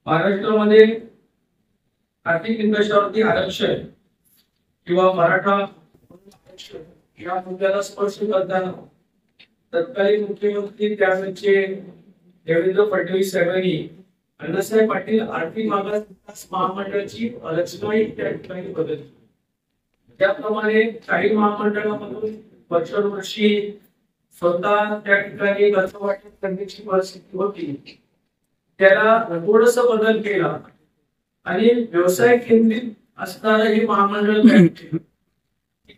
महाराष्ट्रामध्ये आर्थिक निकषावरती आरक्षण किंवा मराठा आरक्षण या मुद्द्याला स्पर्श करताना तत्कालीन मुख्यमंत्री त्यावेळेचे देवेंद्र फडणवीस साहेबांनी अण्णासाहेब पाटील आर्थिक मागास विकास महामंडळाची रचनाही त्या ठिकाणी बदलली। त्याप्रमाणे काही महामंडळामधून वर्षोवर्षी स्वतः त्या ठिकाणी कर्ज वाटप करण्याची परिस्थिती होती, त्याला थोडस बदल केला आणि व्यवसाय केंद्रित असणारं हे महामंडळ तयार केलं।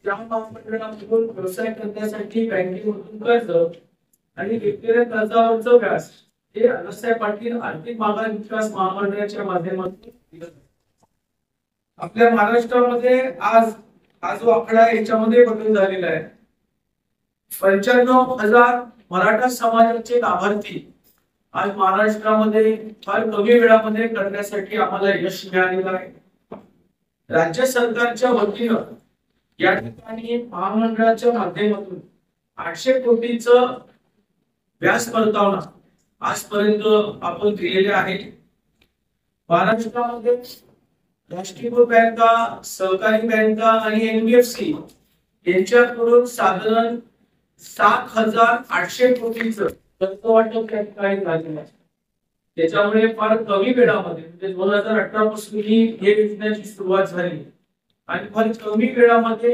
त्या महामंडळामधून व्यवसाय करण्यासाठी बँकेमधून कर्ज आणि घेतलेल्या कर्जावरचं व्याज हे अण्णासाहेब पाटील आर्थिक मागास विकास महामंडळाच्या माध्यमातून दिलं जातं। आपल्या महाराष्ट्रामध्ये आज हा जो आकडा आहे याच्यामध्ये बदल झालेला आहे। 95,000 मराठा समाजाचे लाभार्थी आज महाराष्ट्रामध्ये फार कमी वेळामध्ये करण्यासाठी आम्हाला यश मिळालेलं आहे। राज्य सरकारच्या वतीनं या ठिकाणी महामंडळाच्या माध्यमातून 800 कोटीचं व्याज परतावना आजपर्यंत आपण दिलेले आहे। महाराष्ट्रामध्ये राष्ट्रीयकृत बँका, सहकारी बँका आणि एनबीएफसी यांच्याकडून साधारण 7,800 कोटीचं कर्ज वाटप त्या ठिकाणी झालेलं आहे। त्याच्यामुळे फार कमी वेळामध्ये म्हणजे 2018 पासून ही योजनेची सुरुवात झाली आणि फार कमी वेळामध्ये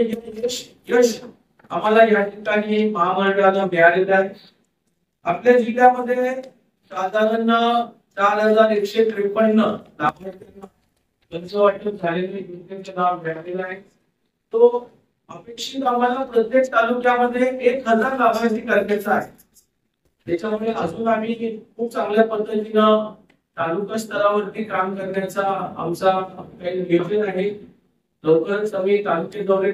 यश आम्हाला या ठिकाणी महामंडळाला मिळालेलं आहे। आपल्या जिल्ह्यामध्ये साधारण 4,153 लाभार्थ्यांना कर्ज वाटप झालेले योजनेचे नाव मिळालेलं आहे। तो अपेक्षित आम्हाला प्रत्येक तालुक्यामध्ये 1,000 लाभार्थी करण्याचा आहे। त्याच्यामुळे अजून आम्ही खूप चांगल्या पद्धतीनं तालुका स्तरावरती काम करण्याचा आमचा नियोजन आहे। लवकरच आम्ही तालुके दौरे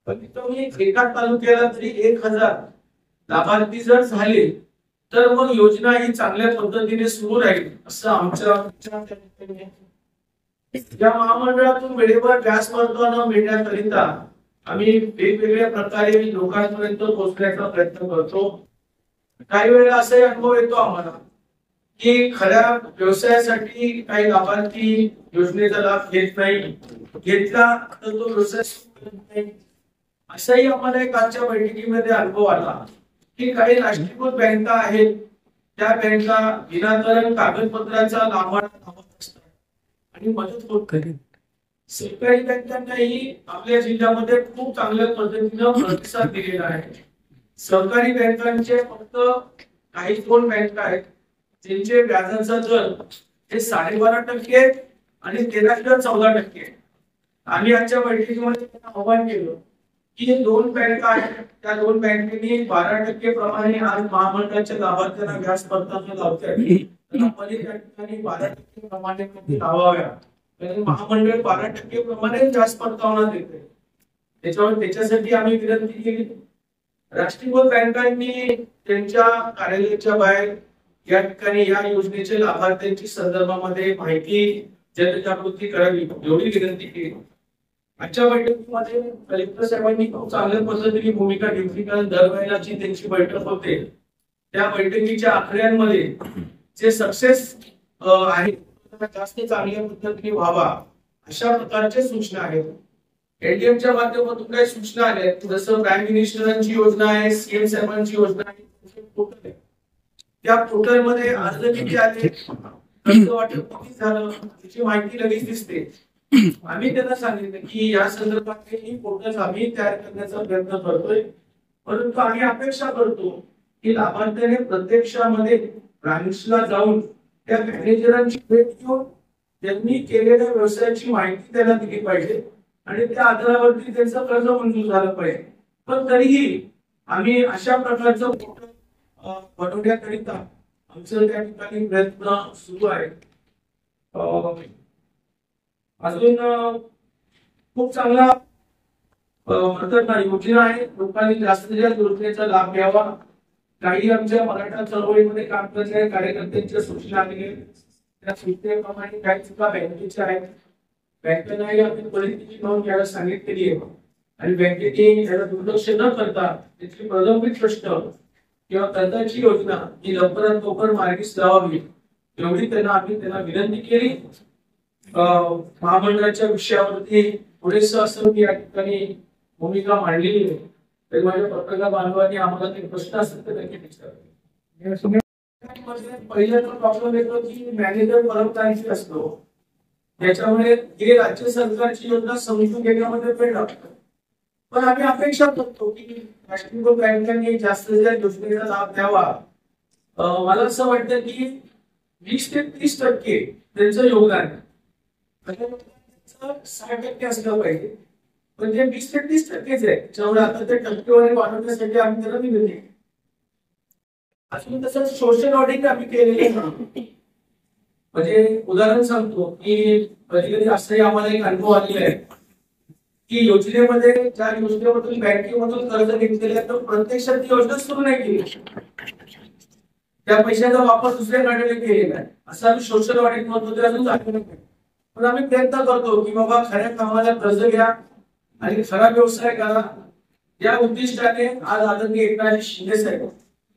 कमीतकमी एका तालुक्याला तरी 1,000 लाभार्थी जर झाले तर मग योजना ही चांगल्या पद्धतीने सुरू राहील असं आमच्या या महामंडळातून वेळेवर व्याज परतावा मिळण्याकरिता आम्ही वेगवेगळ्या प्रकारे लोकांपर्यंत पोहोचण्याचा प्रयत्न करतो। काही वेळा असा अनुभव येतो आम्हाला की खऱ्या व्यवसायासाठी काही लाभार्थी योजनेचा लाभ घेत नाही, घेतला तर तो व्यवसाय सुरू करत नाही। असाही आम्हाला एक आजच्या बैठकीमध्ये अनुभव आला की काही राष्ट्रीयकृत बँका आहेत, त्या बँका विनाकारण कागदपत्राचा लाभांश असतात आणि मदत होत नाही। सरकारी बँकांनाही आपल्या जिल्ह्यामध्ये खूप चांगल्या पद्धतीनं प्रतिसाद दिलेला आहे। सहकारी बँकांचे फक्त काही 2 बँका आहेत ज्यांचे व्याजाचा दर हे 12.5% आणि 13.14%। आम्ही आजच्या बैठकीमध्ये त्यांना आवाहन केलं की 2 बँका आहेत, त्या 2 बँकेनी 12% प्रमाणे आज महामंडळाच्या लाभार्थ्यांना व्याज परतावा लावतात, तर आपण त्या ठिकाणी 12% प्रमाणे लावाव्या, कारण महामंडळ 12% प्रमाणे व्याज परतावा देते। त्याच्यासाठी आम्ही विनंती केली। राष्ट्रीयकृत बँकांनी त्यांच्या कार्यालयाच्या बाहेर या ठिकाणी या योजनेच्या लाभार्थ्यांची संदर्भामध्ये माहिती जनजागृती करावी एवढी विनंती केली। आजच्या बैठकीमध्ये कलेक्टर साहेबांनी खूप चांगल्या पद्धतीने भूमिका घेतली, कारण दरवेळेलाची त्यांची बैठक होते त्या बैठकीच्या आखड्यांमध्ये जे सक्सेस आहे जास्त चांगल्या पद्धतीने व्हावा अशा प्रकारच्या सूचना आहेत। एडीएमच्या माध्यमातून काही सूचना आल्या, जसं प्राईम मिनिस्टरांची योजना आहे, सीएम साहेबांची योजना आहे, त्या पोर्टलमध्ये अर्ज किती आले, कर्ज वाटप किती झालं याची माहिती लगेच दिसते। आम्ही त्यांना सांगितलं की या संदर्भात ही पोर्टल आम्ही तयार करण्याचा प्रयत्न करतोय, परंतु आम्ही अपेक्षा करतो की लाभार्थ्याने प्रत्यक्षामध्ये ब्रांचला जाऊन त्या मॅनेजरांची भेट घेऊन त्यांनी केलेल्या व्यवसायाची माहिती त्यांना दिली पाहिजे आणि त्या आधारावरती त्यांचं कर्ज मंजूर झालं पाहिजे। पण तरीही आम्ही अशा प्रकारचं पोर्टल बनवण्याकरिता आमचं त्या ठिकाणी प्रयत्न सुरू आहे। अजून खूप चांगला म्हणतात ना योजना आहे, लोकांनी जास्तीत जास्त योजनेचा लाभ घ्यावा। काही आमच्या मराठा चळवळीमध्ये काम करणाऱ्या कार्यकर्त्यांच्या सूचना आलेल्या, त्या सूचनेप्रमाणे काही चुका बँकेच्या आहेत, बँकेलाही आपण परिस्थितीची नोंद घ्यायला सांगितलेली आहे आणि बँकेने याला दुर्लक्ष न करता त्याची प्रलंबित प्रश्न किंवा कर्जाची योजना ही लवकरात लवकर मार्गीस लावावी एवढी त्यांना विनंती केली. महामंडळाच्या विषयावरती पुरेसं असं मी या ठिकाणी भूमिका मांडलेली आहे. तर माझ्या पत्रकार बांधवांनी आम्हाला ते प्रश्न असतील तर नक्की विचारावे. पहिला प्रॉब्लेम येतो की मॅनेजर परमतांशी असतो, त्याच्यामुळे हे राज्य सरकारची योजना समजून घेण्यामध्ये वेळ लागतो. पण आम्ही अपेक्षा करतो की राष्ट्रीय बँकांनी जास्तीत जास्त योजनेचा लाभ द्यावा. मला असं वाटतं की 20 ते 30% त्यांचं योगदान 60% असलं पाहिजे, पण जे 20 ते 30%च आहे त्याच्यामुळे आता ते टक्केवारी वाढवण्यासाठी आम्ही त्याला विनंती केली. अजून तसंच सोशल ऑडिट आम्ही केलेले नाही. म्हणजे उदाहरण सांगतो की कधी कधी असंही आम्हाला एक अनुभव आलेला आहे की योजनेमध्ये ज्या योजनेमधून बँकेमधून कर्ज घेतलेले तर प्रत्यक्षात ती योजना सुरू नाही केली, त्या पैशाचा वापर दुसऱ्याकडे केलेला आहे असं आम्ही सोशल ऑडिट मध्ये अजून दाखवलं नाही. पण आम्ही प्रयत्न करतो की बाबा खऱ्या कामाला कर्ज घ्या आणि खरा व्यवसाय करा. या उद्दिष्टाने आज आदरणीय एकनाथ शिंदे साहेब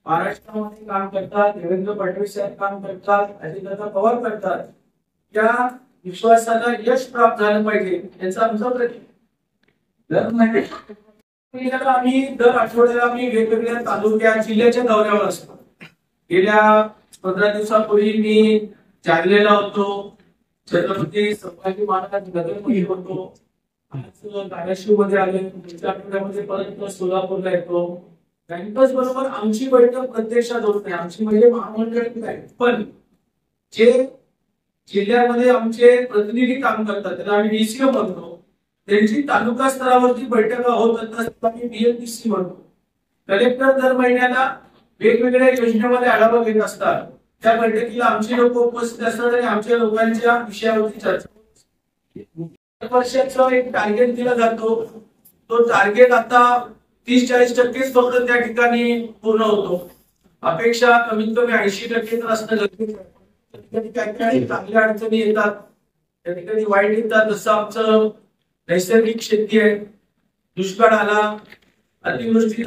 महाराष्ट्रामध्ये काम करतात, देवेंद्र फडणवीस साहेब काम करतात, अजितदादा पवार करतात. त्या विश्वासाला यश प्राप्त झालं पाहिजे याचा आमचा प्रयत्न. आम्ही दर आठवड्याला आम्ही वेगवेगळ्या तालुक्या जिल्ह्याच्या दौऱ्यावर असतो. गेल्या 15 दिवसापूर्वी मी जालन्याला होतो, छत्रपती संभाजी महाराज नगरमध्ये होतो, आज धाराशिव मध्ये आले, पुढच्या आठवड्यामध्ये परत सोलापूरला येतो. बँकर्स बरोबर आमची बैठक प्रत्यक्षात होत नाही, आमची म्हणजे महामंडळ बँक, पण जे जिल्ह्यामध्ये आमचे प्रतिनिधी काम करतात त्याला आम्ही डीसीओ म्हणतो, त्यांची तालुका स्तरावरती बैठका होत असतात आम्ही बीएलटीसी म्हणतो. कलेक्टर दर महिन्याला वेगवेगळ्या योजनेमध्ये आढावा घेत असतात. त्या बैठकीला आमचे लोक उपस्थित असतात आणि आमच्या लोकांच्या विषयावरती चर्चा होते. वर्षाचा एक टार्गेट दिला जातो, तो टार्गेट आता 30-40% फक्त त्या ठिकाणी पूर्ण होतो. अपेक्षा कमीत कमी 80% तर असणं गरजेचं आहे. काही चांगल्या अडचणी येतात, त्या ठिकाणी वाईट येतात. जसं आमचं नैसर्गिक शेती आहे, दुष्काळ आला, अतिवृष्टी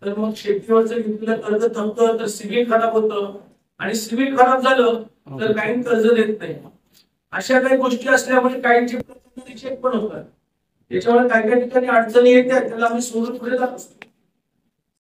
तर मग शेतीवरचं घेतलेलं कर्ज थांबतं, तर सिबिल खराब होतं आणि सिबिल खराब झालं तर बँक कर्ज देत नाही. अशा काही गोष्टी असल्यामुळे काहींचे चेक पण होतात. त्याच्यामुळे काही काही ठिकाणी अडचणी येतात, त्याला आम्ही सोडून पुढे जात असतो.